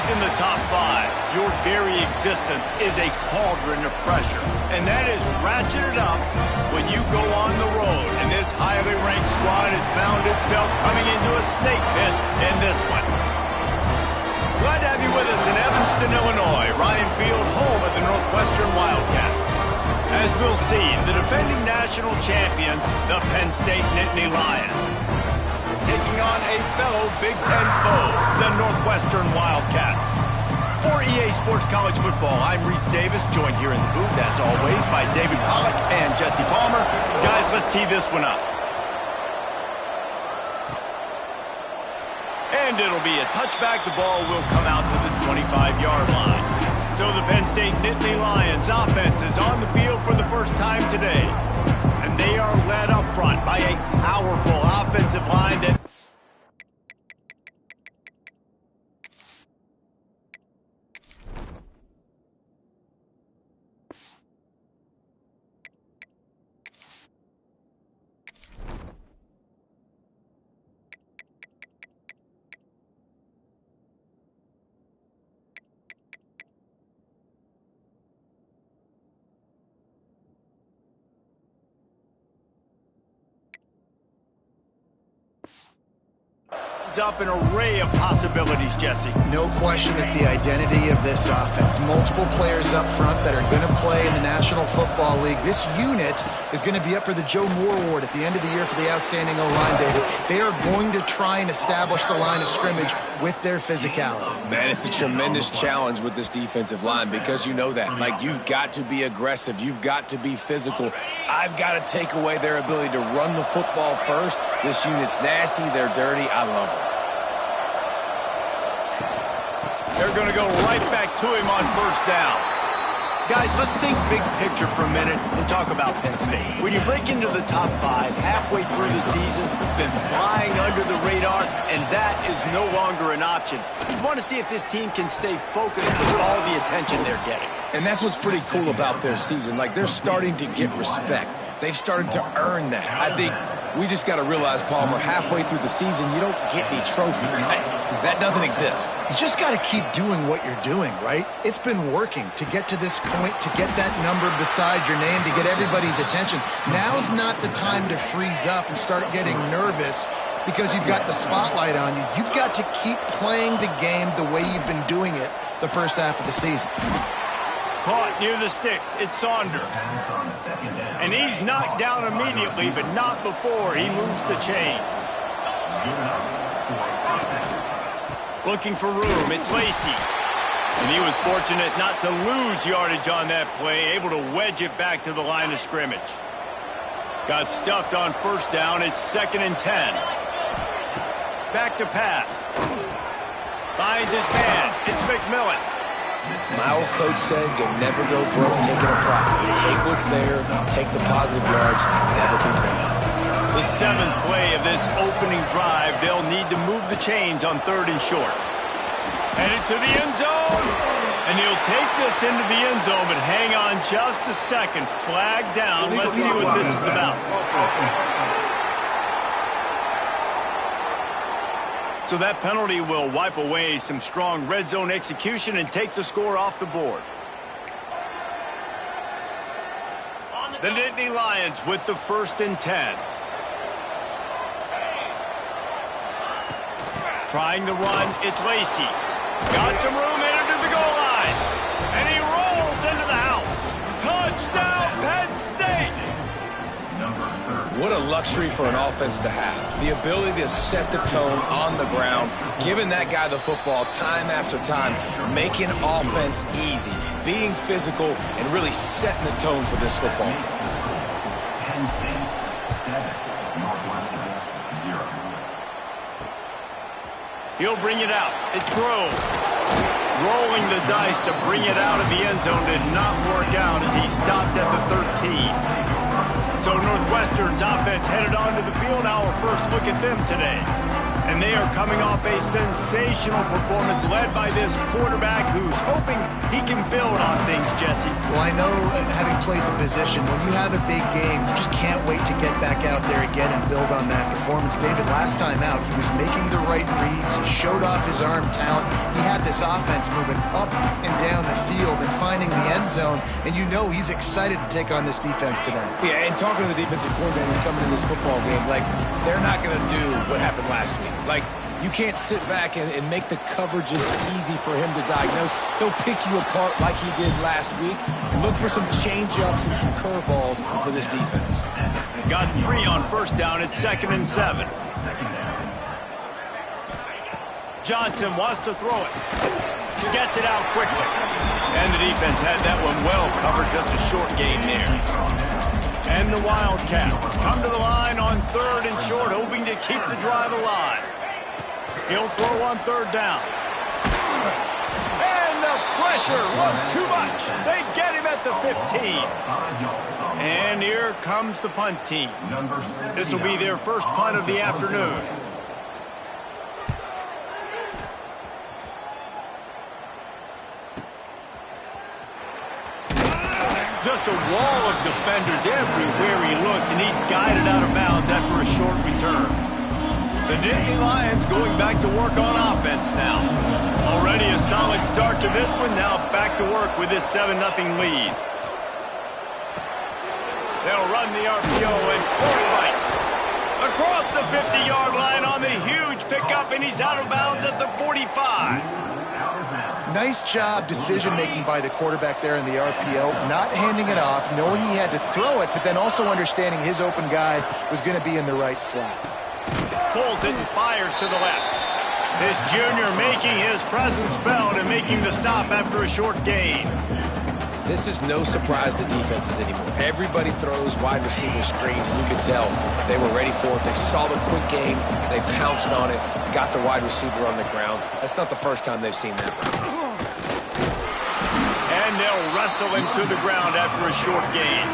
Ranked in the top 5, your very existence is a cauldron of pressure. And that is ratcheted up when you go on the road. And this highly ranked squad has found itself coming into a snake pit in this one. Glad to have you with us in Evanston, Illinois. Ryan Field, home of the Northwestern Wildcats. As we'll see, the defending national champions, the Penn State Nittany Lions, taking on a fellow Big Ten foe, the Northwestern Wildcats. For EA Sports College Football, I'm Reese Davis, joined here in the booth, as always, by David Pollack and Jesse Palmer. Guys, let's tee this one up. And it'll be a touchback. The ball will come out to the 25-yard line. So the Penn State Nittany Lions offense is on the field for the first time today. And they are led up front by a powerful offensive line that... up an array of possibilities, Jesse. No question it's the identity of this offense. Multiple players up front that are going to play in the National Football League. This unit is going to be up for the Joe Moore Award at the end of the year for the outstanding O-line, David. They are going to try and establish the line of scrimmage with their physicality. Man, it's a tremendous challenge with this defensive line because you know that. Like, you've got to be aggressive. You've got to be physical. I've got to take away their ability to run the football first. This unit's nasty. They're dirty. I love them. They're going to go right back to him on first down. Guys, let's think big picture for a minute and talk about Penn State. When you break into the top 5 halfway through the season, been flying under the radar, and that is no longer an option. You want to see if this team can stay focused with all the attention they're getting. And that's what's pretty cool about their season. Like, they're starting to get respect. They've started to earn that. I think we just got to realize, Palmer, halfway through the season, you don't get any trophies. That doesn't exist. You just got to keep doing what you're doing, right? It's been working to get to this point, to get that number beside your name, to get everybody's attention. Now's not the time to freeze up and start getting nervous because you've got the spotlight on you. You've got to keep playing the game the way you've been doing it the first half of the season. Caught near the sticks. It's Saunders. And he's knocked down immediately, but not before he moves the chains. Looking for room. It's Lacey. And he was fortunate not to lose yardage on that play, able to wedge it back to the line of scrimmage. Got stuffed on first down. It's 2nd and 10. Back to pass. Finds his man. It's McMillan. My old coach said you'll never go broke taking a profit. Take what's there, take the positive yards, and never complain. The 7th play of this opening drive, they'll need to move the chains on 3rd and short. Headed to the end zone, and he'll take this into the end zone, but hang on just a second. Flag down. Let's see what this is about. So that penalty will wipe away some strong red zone execution and take the score off the board. The Nittany Lions with the 1st and 10. Trying to run, it's Lacey. Got some room into the goal line. And he rolls into the house. Touchdown, Penn State! What a luxury for an offense to have. The ability to set the tone on the ground, giving that guy the football time after time, making offense easy, being physical, and really setting the tone for this football game. He'll bring it out. It's Grove. Rolling the dice to bring it out of the end zone did not work out as he stopped at the 13. So Northwestern's offense headed onto the field. Our first look at them today. And they are coming off a sensational performance led by this quarterback who's hoping he can build on things, Jesse. Well, I know, having played the position, when you have a big game, you just can't wait to get back out there again and build on that performance. David, last time out, he was making the right reads. He showed off his arm talent. He had this offense moving up and down the field and finding the end zone, and you know he's excited to take on this defense today. Yeah, and talking to the defensive coordinator coming into this football game, like, they're not going to do what happened last week. Like, you can't sit back and make the coverages easy for him to diagnose. He'll pick you apart like he did last week. Look for some change-ups and some curveballs for this defense. Got 3 on first down at 2nd and 7. Johnson wants to throw it. Gets it out quickly. And the defense had that one well covered, just a short gain there. And the Wildcats come to the line on 3rd and short, hoping to keep the drive alive. He'll throw on 3rd down. And the pressure was too much. They get him at the 15. And here comes the punt team. This will be their first punt of the afternoon. Just a wall of defenders everywhere he looks, and he's guided out of bounds after a short return. The Nittany Lions going back to work on offense now. Already a solid start to this one. Now back to work with this 7-0 lead. They'll run the RPO and right across the 50-yard line on the huge pickup, and he's out of bounds at the 45. Nice job decision-making by the quarterback there in the RPO, not handing it off, knowing he had to throw it, but then also understanding his open guy was going to be in the right flat. Pulls it and fires to the left. This junior making his presence felt and making the stop after a short gain. This is no surprise to defenses anymore. Everybody throws wide receiver screens, and you can tell they were ready for it. They saw the quick game. They pounced on it, got the wide receiver on the ground. That's not the first time they've seen that. And they'll wrestle him to the ground after a short gain.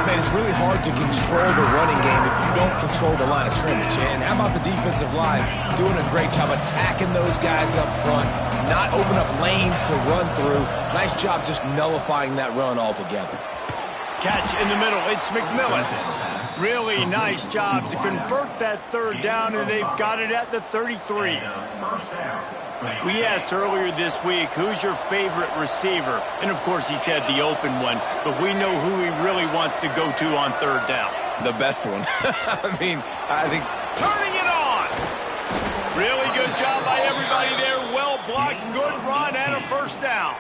Man, it's really hard to control the running game if you don't control the line of scrimmage. And how about the defensive line doing a great job attacking those guys up front, not open up lanes to run through. Nice job just nullifying that run altogether. Catch in the middle. It's McMillan. Really nice job to convert that 3rd down, and they've got it at the 33. We asked earlier this week, who's your favorite receiver? And, of course, he said the open one, but we know who he really wants to go to on 3rd down. The best one. I think... Turning it on! Really good job by everybody there. Well blocked, good run, and a 1st down.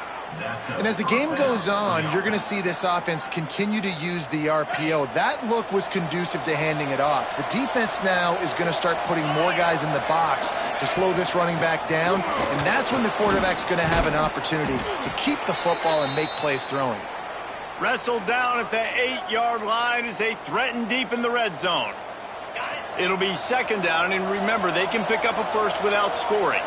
And as the game goes on, you're going to see this offense continue to use the RPO. That look was conducive to handing it off. The defense now is going to start putting more guys in the box to slow this running back down, and that's when the quarterback's going to have an opportunity to keep the football and make plays throwing. Wrestled down at the 8-yard line as they threaten deep in the red zone. It'll be 2nd down, and remember, they can pick up a first without scoring.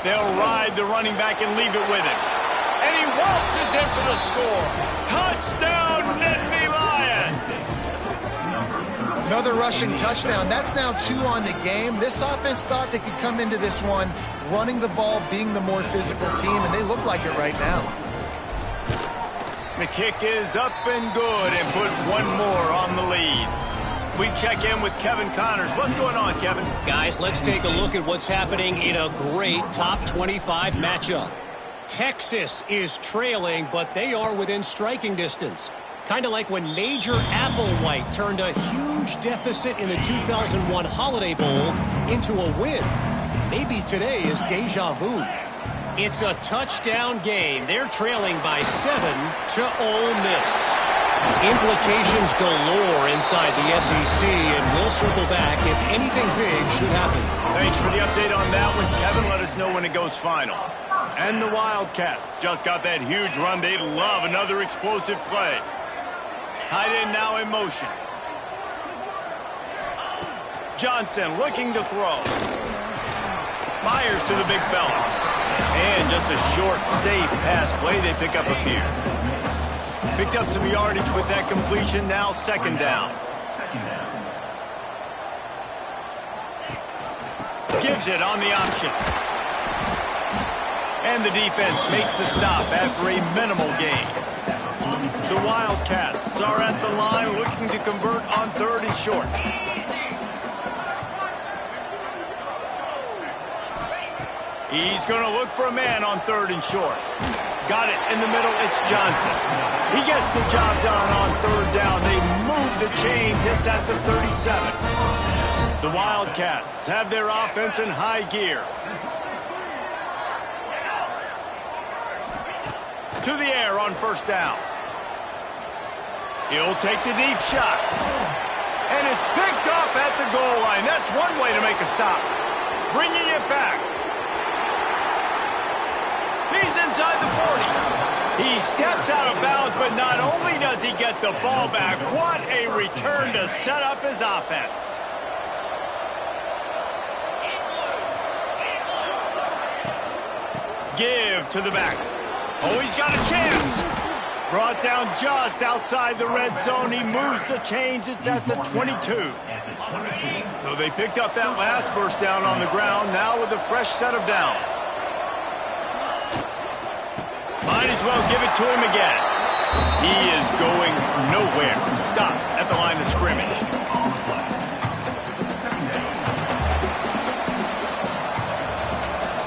They'll ride the running back and leave it with him. And he waltzes in for the score. Touchdown, Nittany Lions! Another rushing touchdown. That's now 2 on the game. This offense thought they could come into this one running the ball, being the more physical team, and they look like it right now. The kick is up and good and put one more on the lead. We check in with Kevin Connors. What's going on, Kevin? Guys, let's take a look at what's happening in a great top 25 matchup. Texas is trailing, but they are within striking distance. Kind of like when Major Applewhite turned a huge deficit in the 2001 Holiday Bowl into a win. Maybe today is deja vu. It's a touchdown game. They're trailing by 7 to Ole Miss. Implications galore inside the SEC, and we'll circle back if anything big should happen. Thanks for the update on that one, Kevin. Let us know when it goes final. And the Wildcats just got that huge run. They'd love another explosive play. Tight end now in motion. Johnson looking to throw. Fires to the big fella. And just a short, safe pass play. They pick up a few. Picked up some yardage with that completion. Now 2nd down. Gives it on the option. And the defense makes the stop after a minimal gain. The Wildcats are at the line looking to convert on 3rd and short. He's going to look for a man on 3rd and short. Got it in the middle. It's Johnson. He gets the job done on 3rd down. They move the chains. It's at the 37. The Wildcats have their offense in high gear. To the air on 1st down. He'll take the deep shot. And it's picked off at the goal line. That's one way to make a stop. Bringing it back. He's inside the 40. He steps out of bounds, but not only does he get the ball back, what a return to set up his offense. Give to the back. Oh, he's got a chance. Brought down just outside the red zone. He moves the chains. It's at the 22. So they picked up that last 1st down on the ground, now with a fresh set of downs. Might as well give it to him again. He is going nowhere. Stop at the line of scrimmage.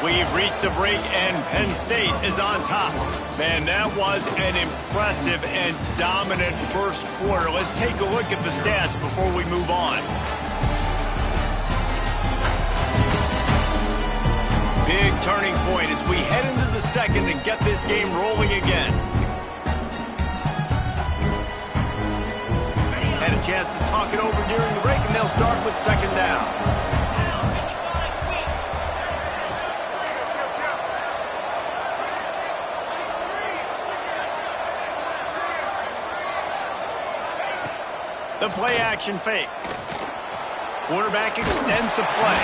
We've reached a break, and Penn State is on top. Man, that was an impressive and dominant first quarter. Let's take a look at the stats before we move on. Big turning point as we head into the second and get this game rolling again. Had a chance to talk it over during the break, and they'll start with 2nd down. The play-action fake. Quarterback extends the play.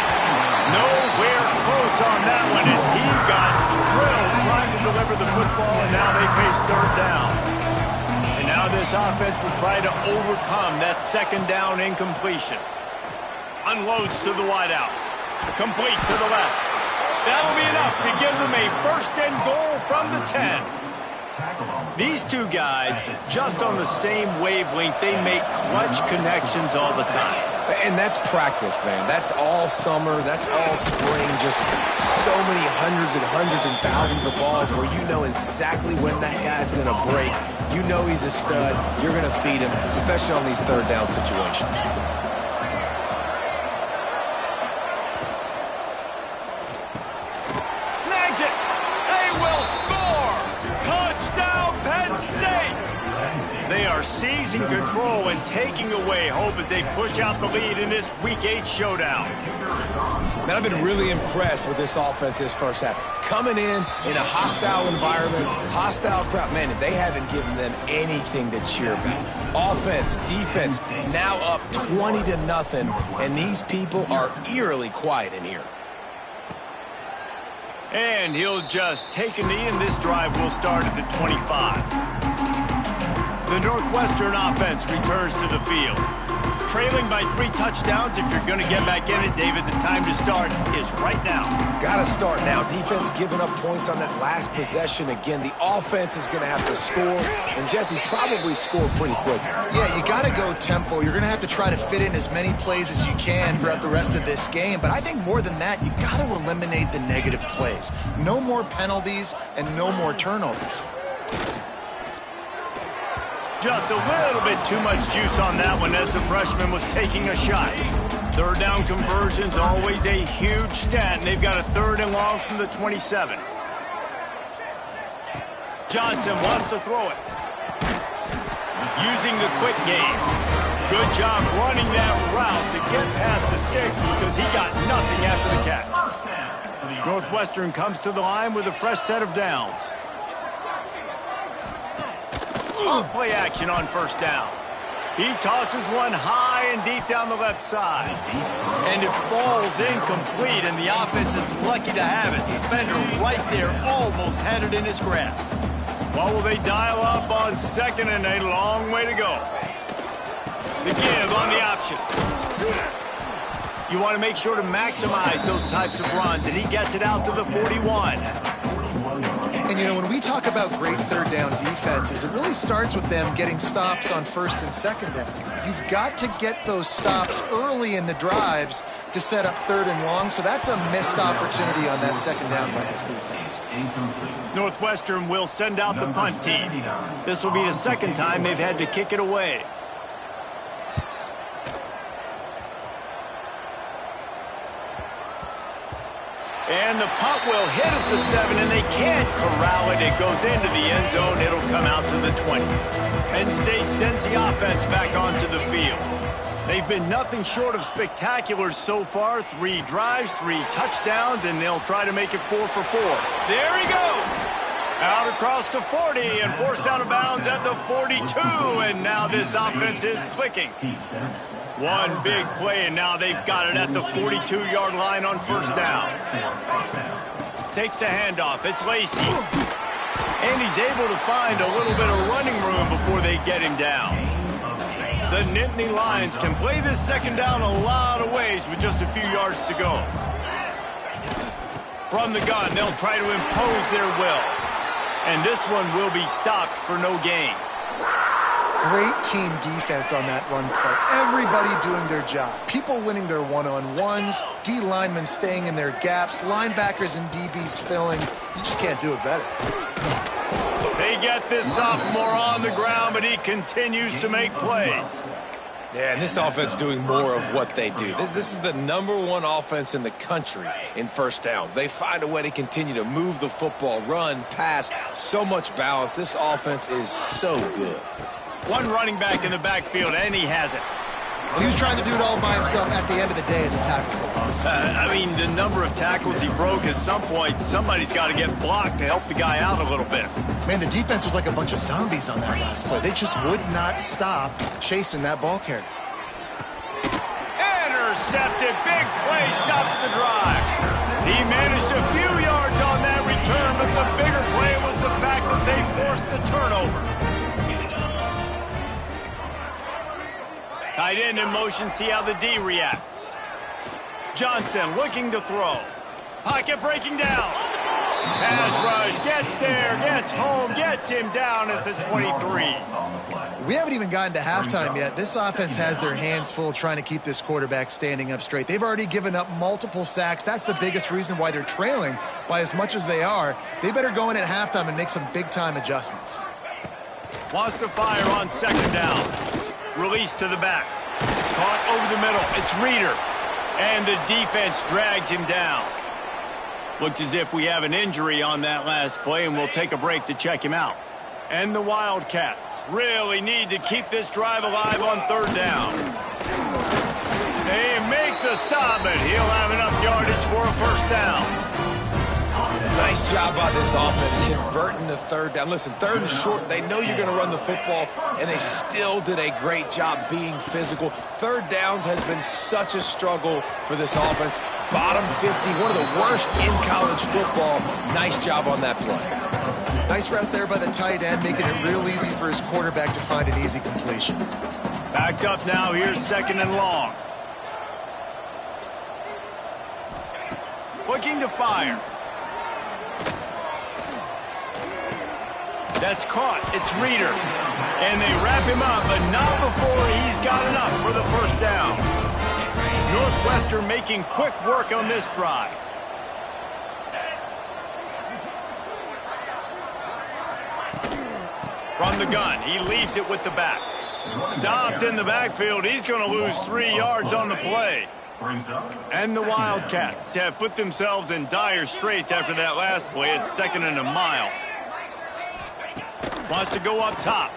Nowhere close on that one as he got drilled trying to deliver the football, and now they face 3rd down. And now this offense will try to overcome that 2nd down incompletion. Unloads to the wideout. Complete to the left. That'll be enough to give them a 1st and goal from the 10. These two guys, just on the same wavelength, they make clutch connections all the time. And that's practice, man. That's all summer. That's all spring. Just so many hundreds and thousands of balls where you know exactly when that guy's going to break. You know he's a stud. You're going to feed him, especially on these 3rd down situations. Snags it. They will score. Touchdown, Penn State. They are seizing control and taking away hope as they push out the lead in this Week 8 showdown. Man, I've been really impressed with this offense this first half. Coming in a hostile environment, hostile crowd. Man, they haven't given them anything to cheer about. Offense, defense, now up 20-0, and these people are eerily quiet in here. And he'll just take a knee, and this drive will start at the 25. The Northwestern offense returns to the field. Trailing by 3 touchdowns. If you're going to get back in it, David, the time to start is right now. Got to start now. Defense giving up points on that last possession. Again, the offense is going to have to score. And, Jesse, probably score pretty quick. Yeah, you got to go tempo. You're going to have to try to fit in as many plays as you can throughout the rest of this game. But I think more than that, you got to eliminate the negative plays. No more penalties and no more turnovers. Just a little bit too much juice on that one as the freshman was taking a shot. 3rd down conversions, always a huge stat, and they've got a 3rd and long from the 27. Johnson wants to throw it. Using the quick game. Good job running that route to get past the sticks because he got nothing after the catch. Northwestern comes to the line with a fresh set of downs. Play action on 1st down. He tosses one high and deep down the left side. And it falls incomplete, and the offense is lucky to have it. Defender right there almost had it in his grasp. What will they dial up on 2nd and a long way to go? The give on the option. You want to make sure to maximize those types of runs, and he gets it out to the 41. And, you know, when we talk about great third down defenses, it really starts with them getting stops on first and second down. You've got to get those stops early in the drives to set up third and long, so that's a missed opportunity on that second down by this defense. Northwestern will send out the punt team. This will be the second time they've had to kick it away. And the punt will hit at the 7, and they can't corral it. It goes into the end zone. It'll come out to the 20. Penn State sends the offense back onto the field. They've been nothing short of spectacular so far. 3 drives, 3 touchdowns, and they'll try to make it 4 for 4. There he goes! Out across the 40 and forced out of bounds at the 42, and now this offense is clicking. One big play, and now they've got it at the 42-yard line on first down. Takes the handoff. It's Lacey. And he's able to find a little bit of running room before they get him down. The Nittany Lions can play this second down a lot of ways with just a few yards to go. From the gun, they'll try to impose their will. And this one will be stopped for no gain. Great team defense on that run play. Everybody doing their job. People winning their one-on-ones, D linemen staying in their gaps, linebackers and DBs filling. You just can't do it better. They get this sophomore on the ground, but he continues to make plays. Yeah, and this offense doing more of what they do. This is the #1 offense in the country in first downs. They find a way to continue to move the football, run, pass, so much balance. This offense is so good. One running back in the backfield, and he has it. Well, he was trying to do it all by himself. At the end of the day, it's a tackle for loss. I mean, the number of tackles he broke, at some point, somebody's got to get blocked to help the guy out a little bit. Man, the defense was like a bunch of zombies on that last play. They just would not stop chasing that ball carrier. Intercepted. Big play stops the drive. He managed a few yards on that return, but the bigger play was the fact that they forced the turnover. Tight end in motion, see how the D reacts. Johnson looking to throw. Pocket breaking down. Pass rush, gets there, gets home, gets him down at the 23. We haven't even gotten to halftime yet. This offense has their hands full trying to keep this quarterback standing up straight. They've already given up multiple sacks. That's the biggest reason why they're trailing by as much as they are. They better go in at halftime and make some big-time adjustments. Wants to fire on second down. Release to the back. Caught over the middle. It's Reeder. And the defense drags him down. Looks as if we have an injury on that last play, and we'll take a break to check him out. And the Wildcats really need to keep this drive alive on third down. They make the stop, but he'll have enough yardage for a first down. Nice job by this offense converting the third down. Listen, third and short, they know you're going to run the football, and they still did a great job being physical. Third downs has been such a struggle for this offense. Bottom 50, one of the worst in college football. Nice job on that play. Nice route there by the tight end, making it real easy for his quarterback to find an easy completion. Backed up now, here's second and long. Looking to fire. That's caught. It's Reeder. And they wrap him up, but not before he's got enough for the first down. Northwestern making quick work on this drive. From the gun, he leaves it with the back. Stopped in the backfield. He's going to lose 3 yards on the play. And the Wildcats have put themselves in dire straits after that last play. It's second and a mile. Wants to go up top.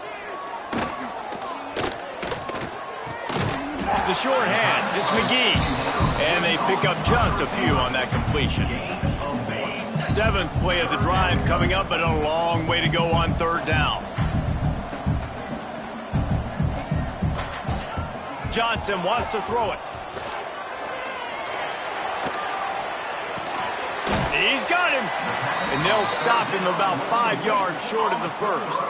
The short hands, it's McGee. And they pick up just a few on that completion. 7th play of the drive coming up, but a long way to go on third down. Johnson wants to throw it. He's got him. And they'll stop him about 5 yards short of the first.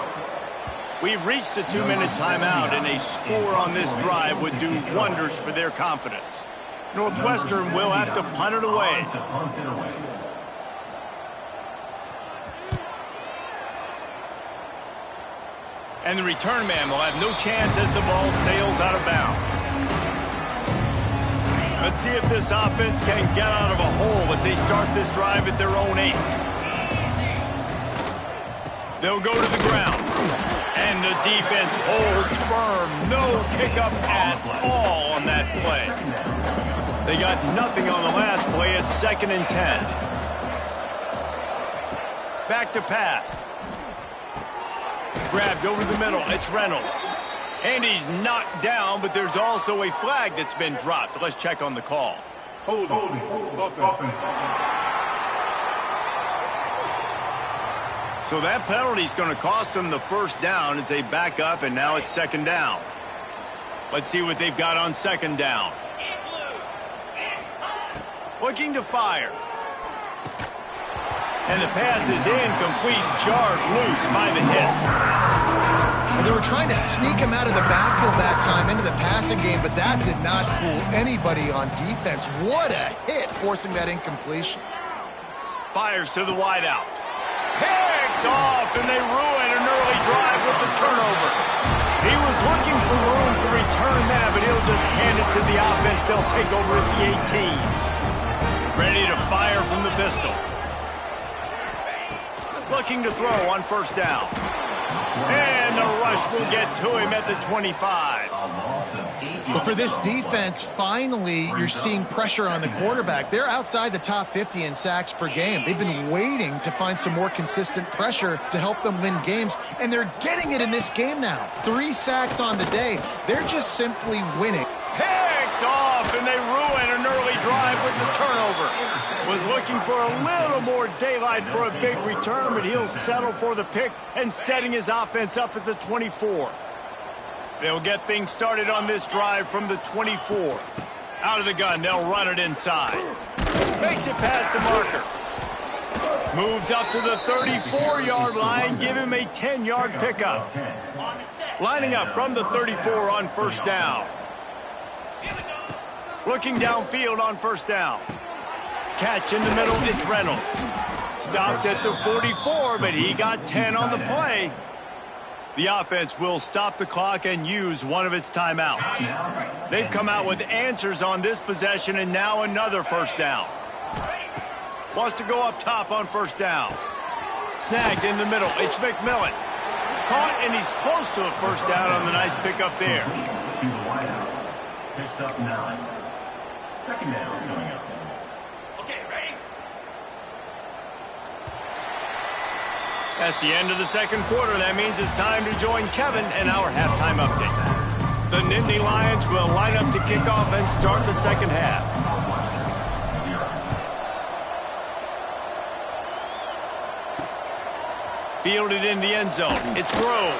We've reached the 2-minute timeout, and a score on this drive would do wonders for their confidence. Northwestern will have to punt it away. And the return man will have no chance as the ball sails out of bounds. Let's see if this offense can get out of a hole as they start this drive at their own 8. They'll go to the ground. And the defense holds firm. No pickup at all on that play. They got nothing on the last play. It's 2nd and 10. Back to pass. Grabbed over the middle. It's Reynolds. And he's knocked down, but there's also a flag that's been dropped. Let's check on the call. Hold on. So that penalty's going to cost them the first down as they back up, and now it's 2nd down. Let's see what they've got on 2nd down. Looking to fire. And the pass is incomplete, jarred loose by the hit. Well, they were trying to sneak him out of the backfield that time into the passing game, but that did not fool anybody on defense. What a hit, forcing that incompletion. Fires to the wideout. Picked off, and they ruin an early drive with the turnover. He was looking for room to return that, but he'll just hand it to the offense. They'll take over at the 18. Ready to fire from the pistol. Looking to throw on 1st down. And the rush will get to him at the 25. But for this defense, finally, you're seeing pressure on the quarterback. They're outside the top 50 in sacks per game. They've been waiting to find some more consistent pressure to help them win games, and they're getting it in this game now. 3 sacks on the day. They're just simply winning. Picked off, and they ruin an early drive with the turnover. Was looking for a little more daylight for a big return, but he'll settle for the pick and setting his offense up at the 24. They'll get things started on this drive from the 24. Out of the gun, they'll run it inside. Makes it past the marker. Moves up to the 34-yard line, give him a 10-yard pickup. Lining up from the 34 on 1st down. Looking downfield on 1st down. Catch in the middle, it's Reynolds. Stopped at the 44, but he got 10 on the play. The offense will stop the clock and use one of its timeouts. They've come out with answers on this possession, and now another 1st down. Wants to go up top on 1st down. Snagged in the middle, it's McMillan. Caught, and he's close to a 1st down on the nice pickup there. Picks up 9. 2nd down coming up. That's the end of the 2nd quarter. That means it's time to join Kevin in our halftime update. The Nittany Lions will line up to kick off and start the 2nd half. Fielded in the end zone. It's Grove.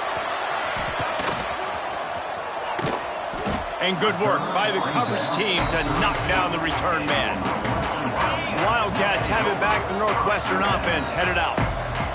And good work by the coverage team to knock down the return man. Wildcats have it back. The Northwestern offense headed out.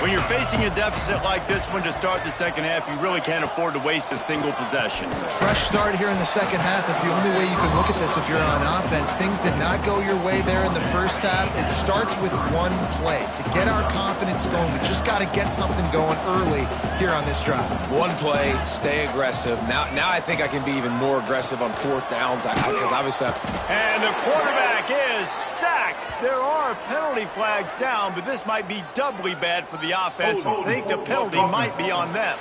When you're facing a deficit like this one to start the 2nd half, you really can't afford to waste a single possession. Fresh start here in the 2nd half. That's the only way you can look at this if you're on offense. Things did not go your way there in the 1st half. It starts with one play. To get our confidence going, we just got to get something going early here on this drive. One play, stay aggressive. Now I think I can be even more aggressive on 4th downs because obviously. And the quarterback is sacked. There are penalty flags down, but this might be doubly bad for the offense. I think the penalty might be on them.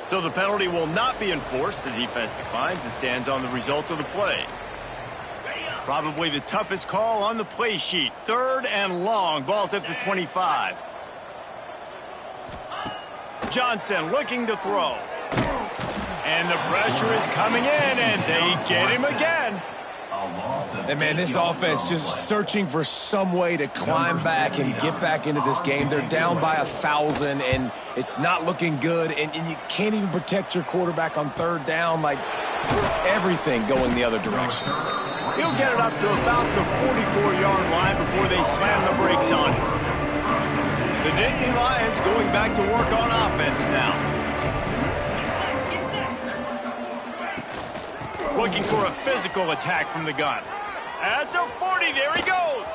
So the penalty will not be enforced. The defense declines and stands on the result of the play. Probably the toughest call on the play sheet. 3rd and long. Ball's at the 25. Johnson looking to throw. And the pressure is coming in, and they get him again. And, man, this offense just searching for some way to climb back and get back into this game. They're down by 1,000, and it's not looking good. And you can't even protect your quarterback on 3rd down. Like, everything going the other direction. He'll get it up to about the 44-yard line before they slam the brakes on him. The Nittany Lions going back to work on offense now. Looking for a physical attack from the gun. At the 40, there he goes.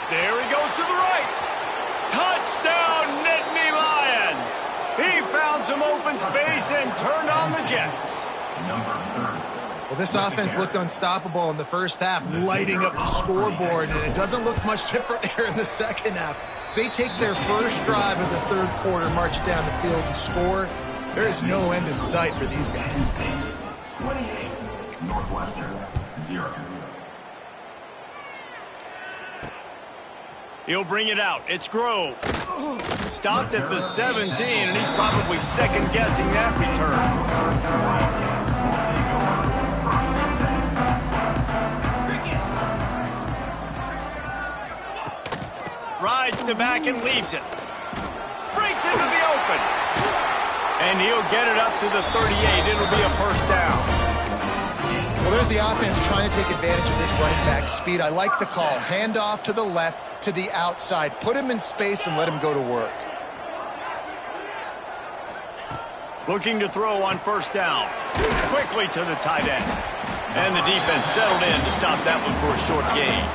There he goes to the right. Touchdown, Nittany open space and turned on the Jets. Well, this offense looked unstoppable in the first half, lighting up the scoreboard, and it doesn't look much different here in the second half. They take their first drive of the third quarter, march it down the field, and score. There is no end in sight for these guys. 28, Northwestern, 0. He'll bring it out. It's Grove. Stopped at the 17, and he's probably second-guessing that return. Rides to back and leaves it. Breaks into the open. And he'll get it up to the 38. It'll be a first down. Well, there's the offense trying to take advantage of this running back speed. I like the call. Hand off to the left, to the outside. Put him in space and let him go to work. Looking to throw on first down. Quickly to the tight end. And the defense settled in to stop that one for a short gain.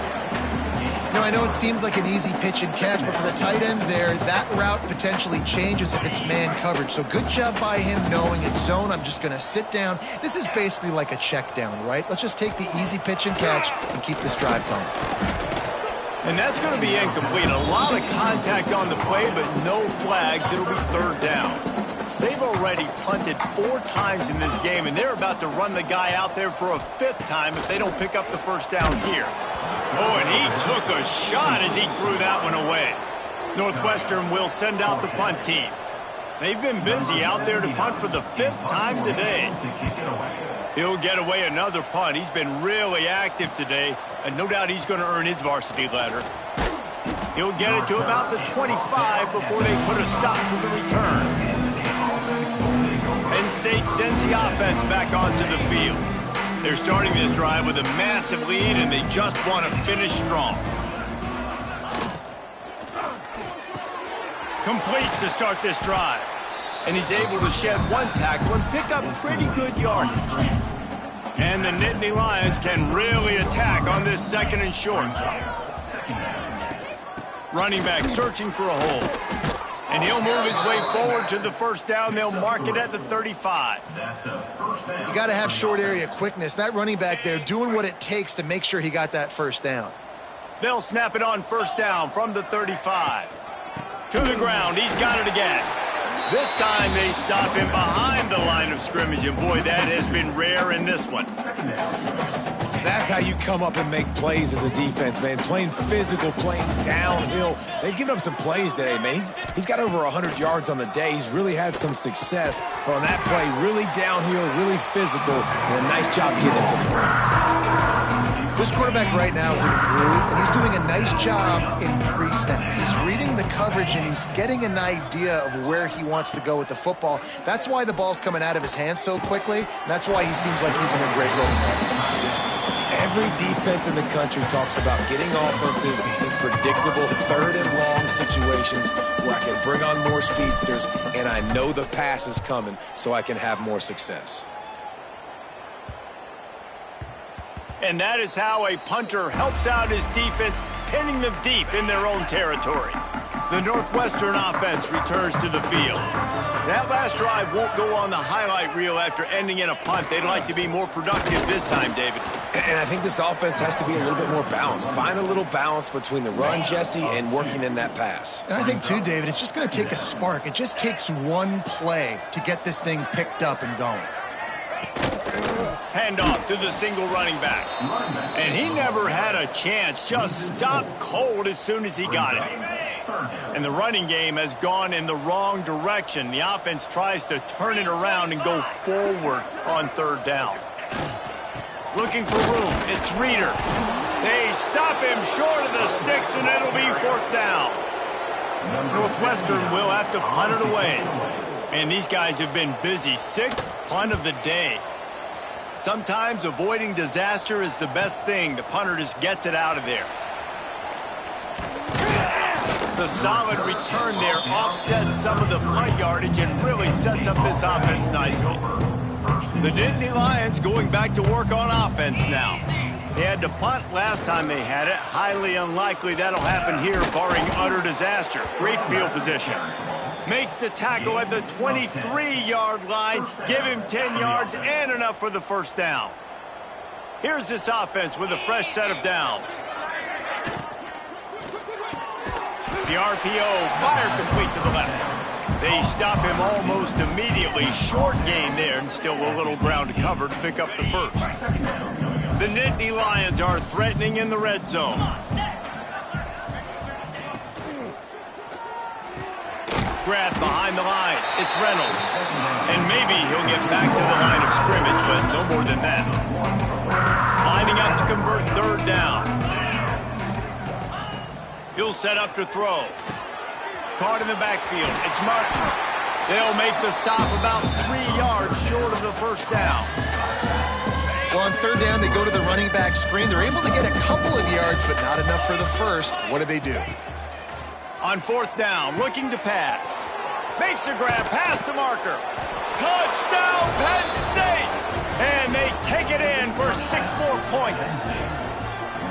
Now, I know it seems like an easy pitch and catch, but for the tight end there, that route potentially changes if it's man coverage. So good job by him knowing it's zone. I'm just going to sit down. This is basically like a check down, right? Let's just take the easy pitch and catch and keep this drive going. And that's going to be incomplete. A lot of contact on the play, but no flags. It'll be third down. They've already punted 4 times in this game, and they're about to run the guy out there for a 5th time if they don't pick up the first down here. Oh, and he took a shot as he threw that one away. Northwestern will send out the punt team. They've been busy out there to punt for the 5th time today. He'll get away another punt. He's been really active today, and no doubt he's going to earn his varsity letter. He'll get it to about the 25 before they put a stop to the return. Penn State sends the offense back onto the field. They're starting this drive with a massive lead, and they just want to finish strong. Complete to start this drive. And he's able to shed 1 tackle and pick up pretty good yardage. And the Nittany Lions can really attack on this 2nd and short. Running back searching for a hole. And he'll move his way forward to the first down. They'll mark it at the 35. You got to have short area quickness. That running back there doing what it takes to make sure he got that first down. They'll snap it on first down from the 35. To the ground. He's got it again. This time they stop him behind the line of scrimmage. And boy, that has been rare in this one. That's how you come up and make plays as a defense, man. Playing physical, playing downhill. They've given up some plays today, man. He's got over 100 yards on the day. He's really had some success. But on that play, really downhill, really physical, and a nice job getting him to the ground. This quarterback right now is in a groove, and he's doing a nice job in pre-snap. He's reading the coverage, and he's getting an idea of where he wants to go with the football. That's why the ball's coming out of his hands so quickly. And that's why he seems like he's in a great role. Every defense in the country talks about getting offenses in predictable 3rd and long situations where I can bring on more speedsters, and I know the pass is coming so I can have more success. And that is how a punter helps out his defense, pinning them deep in their own territory. The Northwestern offense returns to the field. That last drive won't go on the highlight reel after ending in a punt. They'd like to be more productive this time, David. And I think this offense has to be a little bit more balanced. Find a little balance between the run, Jesse, and working in that pass. And I think, too, David, it's just going to take a spark. It just takes one play to get this thing picked up and going. Handoff to the single running back. And he never had a chance. Just stopped cold as soon as he got it. And the running game has gone in the wrong direction. The offense tries to turn it around and go forward on 3rd down. Looking for room. It's Reeder. They stop him short of the sticks, and it'll be 4th down. Northwestern will have to punt it away. And these guys have been busy. 6th punt of the day. Sometimes avoiding disaster is the best thing. The punter just gets it out of there. The solid return there offsets some of the punt yardage and really sets up this offense nicely. The Nittany Lions going back to work on offense now. They had to punt last time they had it. Highly unlikely that'll happen here, barring utter disaster. Great field position. Makes the tackle at the 23-yard line. Give him 10 yards and enough for the first down. Here's this offense with a fresh set of downs. The RPO, fire complete to the left. They stop him almost immediately. Short gain there, and still a little ground to cover to pick up the first. The Nittany Lions are threatening in the red zone. Grab behind the line. It's Reynolds. And maybe he'll get back to the line of scrimmage, but no more than that. Lining up to convert third down. He'll set up to throw. Caught in the backfield. It's Martin. They'll make the stop about 3 yards short of the first down. Well, on third down, they go to the running back screen. They're able to get a couple of yards, but not enough for the first. What do? On fourth down, looking to pass. Makes a grab, pass to Marker. Touchdown, Penn State! And they take it in for 6 more points.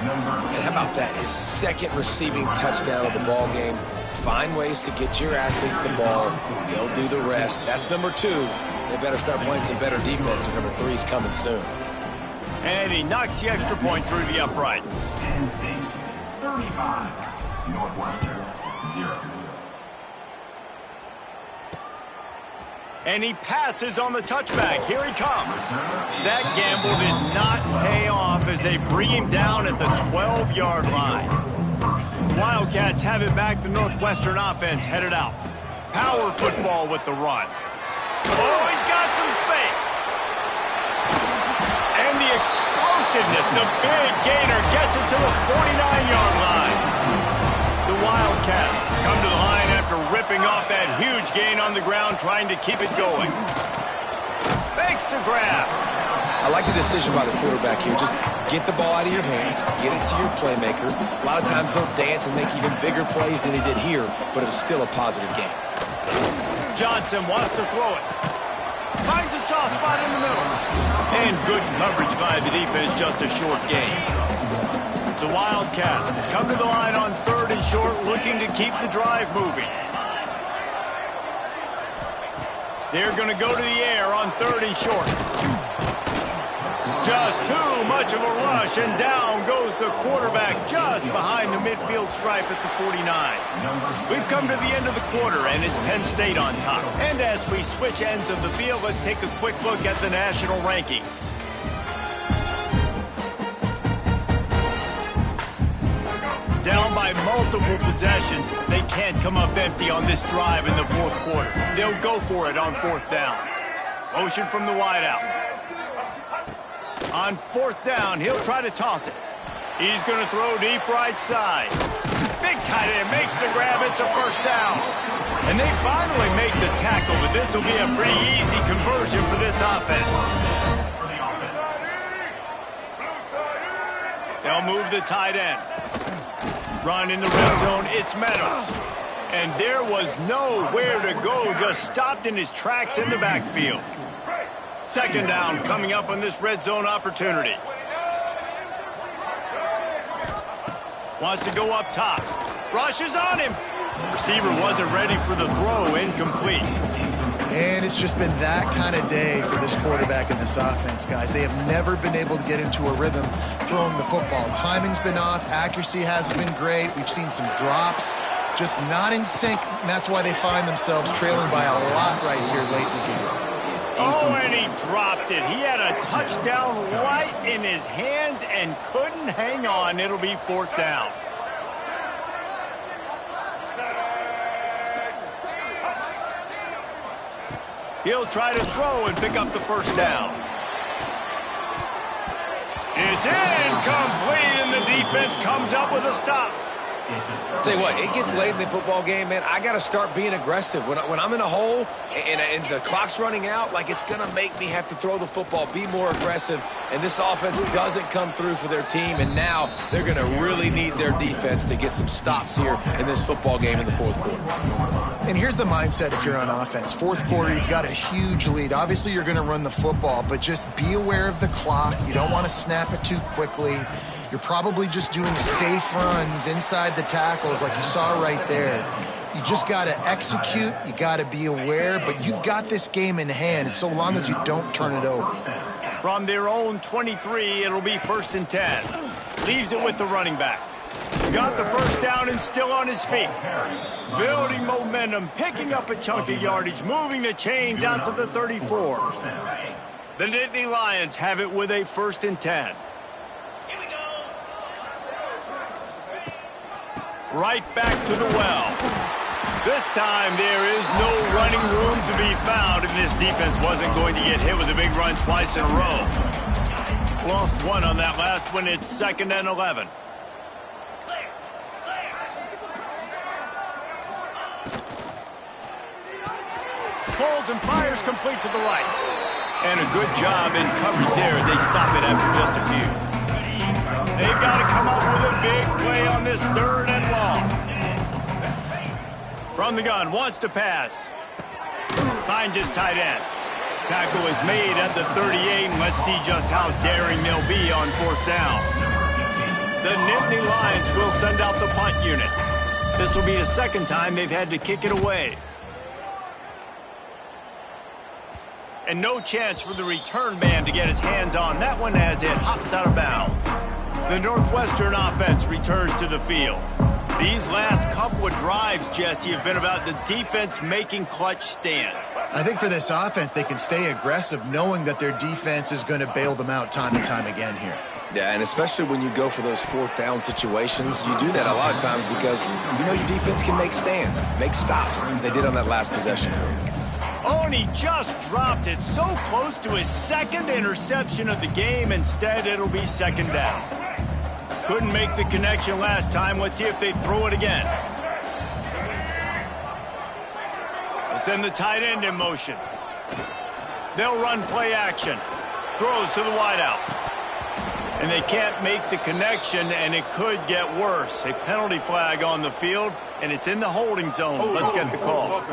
And how about that? His second receiving touchdown of the ball game. Find ways to get your athletes the ball. They'll do the rest. That's number 2. They better start playing some better defense, and number 3 is coming soon. And he knocks the extra point through the uprights. Penn State 35, Northwestern 0. And he passes on the touchback. Here he comes. That gamble did not pay off as they bring him down at the 12-yard line. Wildcats have it back. The Northwestern offense headed out. Power football with the run. Oh, he's got some space. And the explosiveness, the big gainer gets it to the 49-yard line. The Wildcats come to the line after ripping off that huge gain on the ground, trying to keep it going. Makes the grab. I like the decision by the quarterback here. Just get the ball out of your hands, get it to your playmaker. A lot of times he'll dance and make even bigger plays than he did here, but it was still a positive game. Johnson wants to throw it. Finds a soft spot in the middle. And good coverage by the defense, just a short gain. The Wildcats come to the line on third and short, looking to keep the drive moving. They're going to go to the air on third and short. Just too much of a rush, and down goes the quarterback just behind the midfield stripe at the 49. We've come to the end of the quarter, and it's Penn State on top. And as we switch ends of the field, let's take a quick look at the national rankings. Down by multiple possessions, they can't come up empty on this drive in the fourth quarter. They'll go for it on fourth down. Motion from the wideout. On fourth down, he'll try to toss it. He's going to throw deep right side. Big tight end makes the grab. It's a first down. And they finally make the tackle, but this will be a pretty easy conversion for this offense. They'll move the tight end. Run in the red zone, it's Meadows. And there was nowhere to go, just stopped in his tracks in the backfield. Second down coming up on this red zone opportunity. Wants to go up top. Rushes on him. Receiver wasn't ready for the throw, incomplete. And it's just been that kind of day for this quarterback and this offense, guys. They have never been able to get into a rhythm throwing the football. Timing's been off. Accuracy hasn't been great. We've seen some drops. Just not in sync. And that's why they find themselves trailing by a lot right here late in the game. Oh, and he dropped it. He had a touchdown right in his hands and couldn't hang on. It'll be fourth down. He'll try to throw and pick up the first down. It's incomplete, and the defense comes up with a stop. Tell you what, it gets late in the football game, man. I got to start being aggressive. When I'm in a hole and the clock's running out, like, it's going to make me have to throw the football, be more aggressive. And this offense doesn't come through for their team, and now they're going to really need their defense to get some stops here in this football game in the fourth quarter. And here's the mindset if you're on offense. Fourth quarter, you've got a huge lead. Obviously, you're going to run the football, but just be aware of the clock. You don't want to snap it too quickly. You're probably just doing safe runs inside the tackles like you saw right there. You just got to execute. You got to be aware, but you've got this game in hand so long as you don't turn it over. From their own 23, it'll be 1st and 10. Leaves it with the running back. Got the first down and still on his feet. Building momentum, picking up a chunk of yardage, moving the chains out to the 34. The Nittany Lions have it with a 1st and 10. Right back to the well. This time there is no running room to be found, and this defense wasn't going to get hit with a big run twice in a row. Lost one on that last one. It's 2nd and 11. Pulls and fires complete to the right. And a good job in coverage there as they stop it after just a few. They've got to come up with a big play on this 3rd and long. From the gun, wants to pass. Finds his tight end. Tackle is made at the 38, and let's see just how daring they'll be on 4th down. The Nittany Lions will send out the punt unit. This will be the 2nd time they've had to kick it away. And no chance for the return man to get his hands on that one as it hops out of bounds. The Northwestern offense returns to the field. These last couple of drives, Jesse, have been about the defense making clutch stand. I think for this offense, they can stay aggressive knowing that their defense is going to bail them out time and time again here. Yeah, and especially when you go for those 4th down situations, you do that a lot of times because you know your defense can make stands, make stops. They did on that last possession for you. Oh, and he just dropped it so close to his 2nd interception of the game. Instead, it'll be 2nd down. Couldn't make the connection last time. Let's see if they throw it again. They'll send the tight end in motion. They'll run play action. Throws to the wideout. And they can't make the connection, and it could get worse. A penalty flag on the field, and it's in the holding zone. Let's get the call.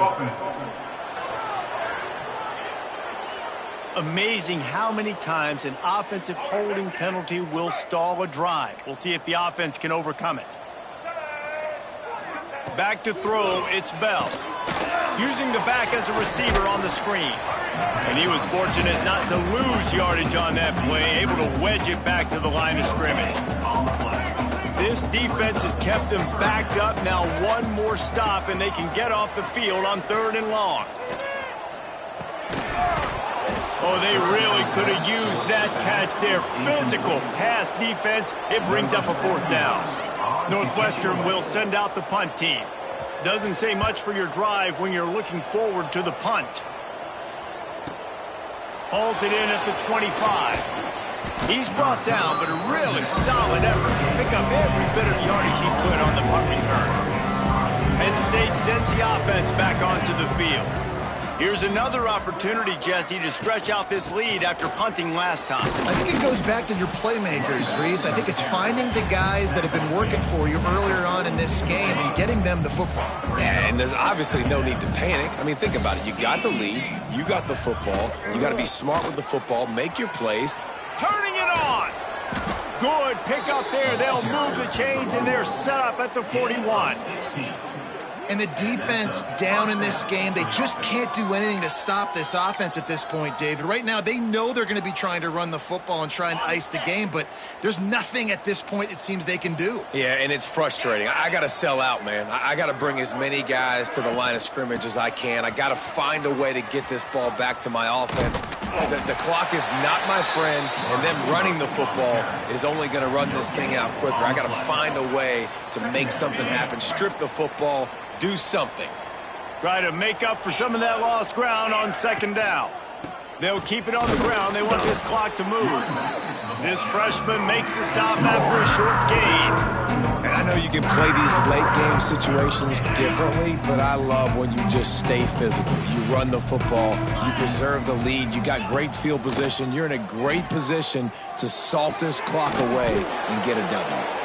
Amazing how many times an offensive holding penalty will stall a drive. We'll see if the offense can overcome it. Back to throw, it's Bell. Using the back as a receiver on the screen. And he was fortunate not to lose yardage on that play, able to wedge it back to the line of scrimmage. This defense has kept them backed up. Now one more stop, and they can get off the field on 3rd and long. Oh, they really could have used that catch there. Physical pass defense. It brings up a 4th down. Northwestern will send out the punt team. Doesn't say much for your drive when you're looking forward to the punt. Hauls it in at the 25. He's brought down, but a really solid effort to pick up every bit of yardage he could on the punt return. Penn State sends the offense back onto the field. Here's another opportunity, Jesse, to stretch out this lead after punting last time. I think it goes back to your playmakers, Reese. I think it's finding the guys that have been working for you earlier on in this game and getting them the football. Yeah, and there's obviously no need to panic. I mean, think about it. You got the lead. You got the football. You got to be smart with the football. Make your plays. Turning it on. Good pick up there. They'll move the chains, and they're set up at the 41. And the defense down in this game, they just can't do anything to stop this offense at this point, David. Right now, they know they're going to be trying to run the football and try and ice the game, but there's nothing at this point it seems they can do. Yeah, and it's frustrating. I got to sell out, man. I got to bring as many guys to the line of scrimmage as I can. I got to find a way to get this ball back to my offense. The clock is not my friend, and them running the football is only going to run this thing out quicker. I got to find a way to make something happen, strip the football, do something. Try to make up for some of that lost ground on 2nd down. They'll keep it on the ground. They want this clock to move. This freshman makes the stop after a short gain. And I know you can play these late game situations differently, but I love when you just stay physical. You run the football, you preserve the lead, you got great field position, you're in a great position to salt this clock away and get a W.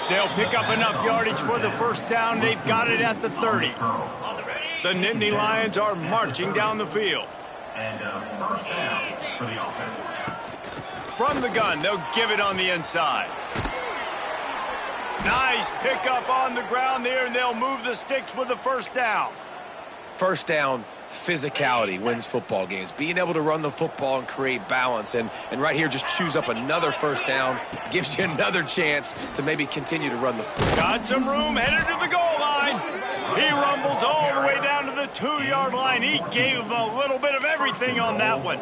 They'll pick up enough yardage for the 1st down. They've got it at the 30. The Nittany Lions are marching down the field. And 1st down for the offense. From the gun, they'll give it on the inside. Nice pickup on the ground there, and they'll move the sticks with the first down. First down, physicality wins football games. Being able to run the football and create balance. And right here, just choose up another first down. Gives you another chance to maybe continue to run the football. Got some room, headed to the goal line. He rumbles all the way down to the 2-yard line. He gave him a little bit of everything on that one.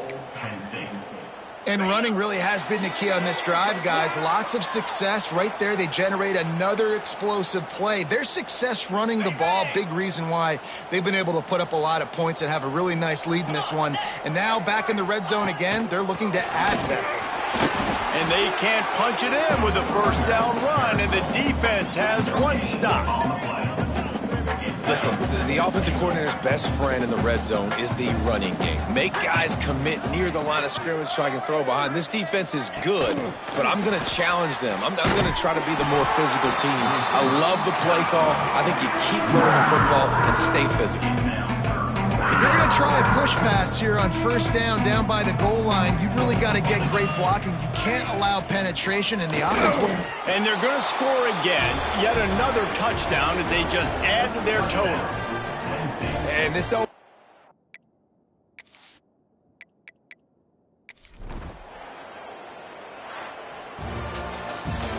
And running really has been the key on this drive, guys. Lots of success right there. They generate another explosive play. Their success running the ball, big reason why they've been able to put up a lot of points and have a really nice lead in this one. And now back in the red zone again, they're looking to add that. And they can't punch it in with a first down run, and the defense has one stop. Listen, the offensive coordinator's best friend in the red zone is the running game. Make guys commit near the line of scrimmage so I can throw behind. This defense is good, but I'm going to challenge them. I'm going to try to be the more physical team. I love the play call. I think you keep running the football and stay physical. If you're going to try a push pass here on first down by the goal line, you've really got to get great blocking. You can't allow penetration in the offense. And they're going to score again, yet another touchdown as they just add to their total. And this...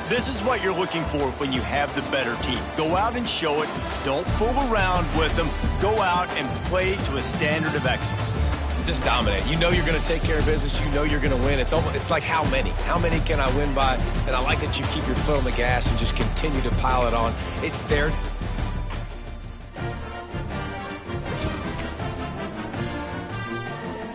This is what you're looking for when you have the better team. Go out and show it. Don't fool around with them. Go out and play to a standard of excellence. Just dominate. You know you're going to take care of business. You know you're going to win. It's like how many? How many can I win by? And I like that you keep your foot on the gas and just continue to pile it on. It's their